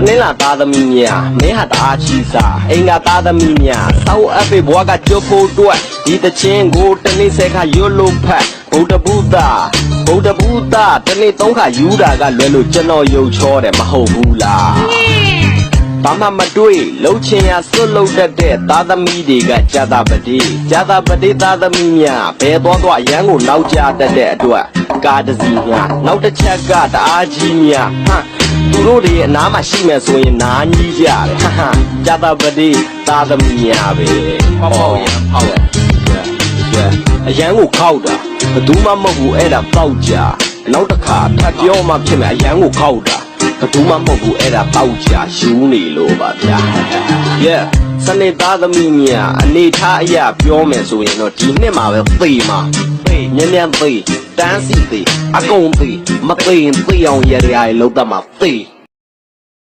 နင်းလာသားသမီးများမင်းဟာတအားချီစားအိမ်ကသားသမီးများစောက်အပ်ပေးဘွားကကြိုးဖို့တွက်ဒီတချင်းကိုတနေ့ဆယ်ခါရွတ်လို့ဖတ်ဗုဒ္ဓဘုရားတနေ့သုံးခါယူတာကလွယ်လို့ကျွန်တော်ယုံချောတယ်မဟုတ်ဘူးလားဘာမှမတွေးလှုပ်ချင်ရစွတ်လှုပ်တတ်တဲ့သားသမီးတွေကကြာတာပတိသားသမီးများဘယ်သွားရန်ကိုနောက်ကျတတ်တဲ့အတွက်ကားတစ်စီးများနောက်တစ်ချက်ကတအားကြီးများသူတို့တွေအနားမှာရှိမယ်ဆိုရင်နားကြီးကြတယ်ကြာတာပတိသားသမီးများပဲဖောက်ရဖောက်ရအရန်ကိုခောက်တာဘယ်သူမှမဟုတ်ဘူးအဲ့ဒါပေါက်ကြနောက်တစ်ခါထပ်ပြောမှဖြစ်မယ်အရန်ကိုခောက်တာဘယ်သူမှမဟုတ်ဘူးအဲ့ဒါပေါက်ကြယူနေလို့ပါဗျာ စနေသားသမီးများအနေထားအရာပြောမယ်ဆိုရင်တော့ဒီနှစ်မှာပဲသေမှာမြန်သေတန်းစီသေအကုန်သေမသေရင်သေအောင်ရရလောက်တတ်မှာသေ